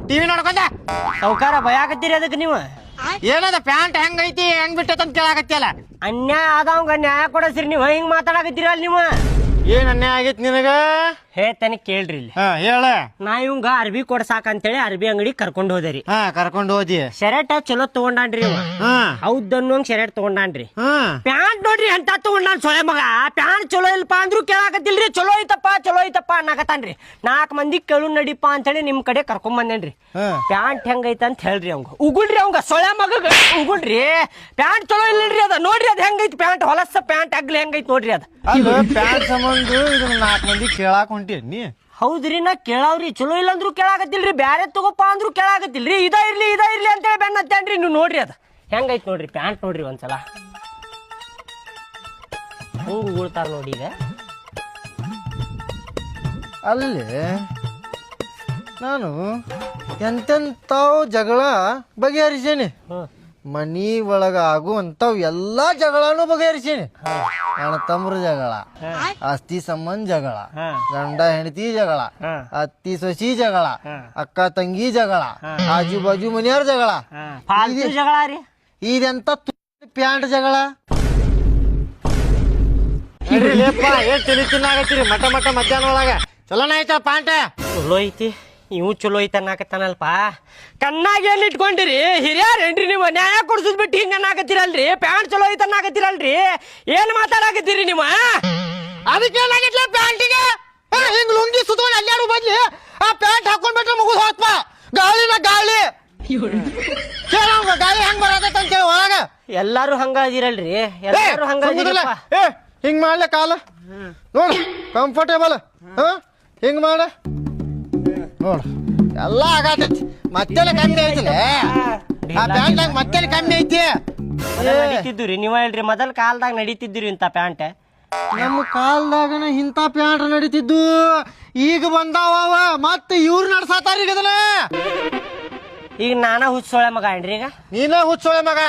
TV ನೋಡ್ಕೊಂಡ ಸೌಕಾರ ಭಯ ಆಗತ್ತೀರಿ ಅದಕ್ಕೆ ನೀವು ಏನದ ಪ್ಯಾಂಟ್ ಹೆಂಗೈತಿ ಹೆಂಗ್ ಬಿಟ್ಟತಂತ ಕೇಳಾಕತ್ತಿಯಲ್ಲ ಅನ್ಯಾಯ ಆದವಂಗ ನ್ಯಾಯ ಕೊಡಸ್ರಿ ನೀವು ಹಿಂಗ್ ಮಾತಾಡಕತ್ತೀರಲ್ಲ ನೀವು ಏನ್ ಅನ್ಯಾಯ ಆಗೈತಿ ನಿನಗ ಹೇಳ್ತಾನೆ ಕೇಳ್ರಿ ಇಲ್ಲಿ ಹೇಳ ನಾ ಇವಂಗ ಅರ್ಬಿ ಕೊಡ್ಸಾಕಂತೇಳಿ ಅರ್ಬಿ ಅಂಗಡಿ ಕರ್ಕೊಂಡ್ ಹೋದೇರಿ ಕರ್ಕೊಂಡು ಹೋದಿ ಶರ್ಟ್ ಚಲೋ ತಗೊಂಡಾನ್ರಿ ಇವ ಹೌದ್ ಅನ್ನೋಂಗ್ ಶರ್ಟ್ ತಗೊಂಡಾನ್ರಿ ಪ್ಯಾಂಟ್ ನೋಡ್ರಿ ಎಂತ ತಗೊಂಡಾನ್ ಸೊಳೆ ಮಗ ಪ್ಯಾಂಟ್ ಚಲೋ ಇಲ್ಪ ಅಂದ್ರು ಕೇಳಾಕತ್ತಿಲ್ರಿ ಚಲೋ ಐತಪ್ಪ ಅನ್ನಕತ್ತಾನ್ರಿ 4 ಮಂದಿ ಕೇಳು ನಡಿಪಾ ಅಂತೇಳಿ ನಿಮ್ ಕಡೆ ಕರ್ಕೊಂಡ್ ಬಂದೇನ್ರಿ ಪ್ಯಾಂಟ್ ಹೆಂಗೈತ ಅಂತ ಹೇಳ್ರಿ ಅವಂಗ ಉಗುಳ್ರಿ ಅವಂಗ ಸೊಳೆ ಮಗ ಉಗುಳ್ರಿ ಪ್ಯಾಂಟ್ ಚಲೋ ಇಲ್ಲರಿ ಅದ ನೋಡ್ರಿ ಅದ್ ಹೆಂಗೈತಿ ಪ್ಯಾಂಟ್ ಹೊಲಸ ಪ್ಯಾಂಟ್ ಅಗ್ಲಿ ಹೆಂಗೈತಿ ನೋಡ್ರಿ ಅದ ಪ್ಯಾಂಟ್ ಸಂಬಂಧ ಇದನ್ನ 4 ಮಂದಿ ಕೇಳಾಕ ಹೊಂಟಿ ನೀ ಹೌದ್ರಿ ನಾ ಕೇಳಾವ್ರಿ ಚಲೋ ಇಲ್ಲ ಅಂದ್ರು ಕೇಳಾಕತ್ತಿಲ್ರಿ ಬ್ಯಾರೆ ತಗೋಪ್ಪ ಅಂದ್ರು ಕೇಳಾಕತ್ತಿಲ್ರಿ ಇದ ಇರ್ಲಿ ಅಂತೇಳಿ ಬೆನ್ನ ಹತ್ತೇನ್ರಿ ನೀವು ನೋಡ್ರಿ ಅದ ಹೆಂಗೈತಿ ನೋಡ್ರಿ ಪ್ಯಾಂಟ್ ನೋಡ್ರಿ ಒಂದ್ಸಲ ಹಂಗ ಉಗುಳ್ತಾರ ನೋಡಿ ಈಗ ಅಲ್ಲಿ ನಾನು ಎಂತೆಂತಾವ್ ಜಗಳ ಬಗೆಹರಿಸೇನಿ ಮನಿ ಒಳಗ ಆಗುವಂತಾವ್ ಎಲ್ಲಾ ಜಗಳನು ಬಗೆಹರಿಸೇನಿ ಅಣ್ಣ ತಮ್ರ ಜಗಳ ಆಸ್ತಿ ಸಂಬಂಧ ಜಗಳ ಗಂಡ ಹೆಂಡತಿ ಜಗಳ ಅತ್ತಿ ಸೊಸಿ ಜಗಳ ಅಕ್ಕ ತಂಗಿ ಜಗಳ ಆಜು ಬಾಜು ಮನೆಯವ್ರ ಜಗಳ ಜಗಳ ರೀ ಇದೆಂತ ಪ್ಯಾಂಟ್ ಜಗಳ ಏನ್ ತಿಳಿ ತಿನ್ನಾಗತ್ತೀರಿ ಮಠ ಮಧ್ಯಾಹ್ನ ಒಳಗ ಚಲೋನ ಐತ ಪ್ಯಾಂಟ್ ಚಲೋ ಐತಿ ಇವು ಚಲೋ ಐತ ಅನ್ನಕತ್ತಾನಲ್ಪ ಕಣ್ಣಾಗ ಏನ್ ಇಟ್ಕೊಂಡಿರಿ ಹಿರಿಯರೇನ್ರಿ ನೀವು ನ್ಯಾಯ ಕೊಡ್ಸುದ್ ಬಿಟ್ಟು ಹಿಂಗ ಅನ್ನಕತ್ತೀರಲ್ರಿ ಪ್ಯಾಂಟ್ ಚಲೋ ಐತ ಅನ್ನಕತ್ತೀರಲ್ರಿ ಏನ್ ಮಾತಾಡಕತ್ತೀರಿ ನೀವು ಅದಕ್ಕೇನಾಗಿತ್ಲ ಪ್ಯಾಂಟಿಗೆ ಹಿಂಗ್ ಲುಂಗಿ ಸುತ್ಕೊಂಡು ಅಲ್ಲಾಡು ಬದ್ಲಿ ಆ ಪ್ಯಾಂಟ್ ಹಾಕೊಂಡ್ಬಿಟ್ರೆ ಮುಗಿದ್ ಹೋತ್ಪ ಗಾಳಿನ ಗಾಳಿ ಗಾಳಿ ಹೆಂಗ್ ಬರತೈತ ಅಂತ ಹೇಳಿ ಒಳಗ ಎಲ್ಲಾರು ಹಂಗ ಅದಿರಲ್ರಿ ಎಲ್ಲಾರು ಹಂಗ ಅದಿರಪ್ಪ ಹಿಂಗ್ ಮಾಡ್ಲೆ ಕಾಲ ನೋಡ ಕಂಫರ್ಟೇಬಲ್ ಹಿಂಗ್ ಮಾಡ ನೋಡ ಎಲ್ಲ ಆಗತೈತಿ ಮತ್ತೆಲ್ಲ ಕಮ್ಮಿ ಐತಿಲ್ಲ ಆ ಪ್ಯಾಂಟ್ ಮತ್ತೆಲ್ಲ ಕಮ್ಮಿ ಐತಿ ನಡೀತಿದ್ದುರಿ ನೀವ ಹೇಳ್ರಿ ಮೊದಲ ಕಾಲದಾಗ ನಡೀತಿದ್ದುರಿ ಇಂತ ಪ್ಯಾಂಟ್ ನಮ್ಮ ಕಾಲದಾಗನ ಇಂಥ ಪ್ಯಾಂಟ್ ನಡೀತಿದ್ದು ಈಗ ಬಂದಾವ ಮತ್ತೆ ಇವ್ರು ನಡ್ಸಾತಾರ ಈಗ ಅದನ್ನ ಈಗ ನಾನ ಹುಚ್ಚೋಳೆ ಮಗ ಏನ್ರಿ ಈಗ ನೀನ ಹುಚ್ಚೋಳೆ ಮಗ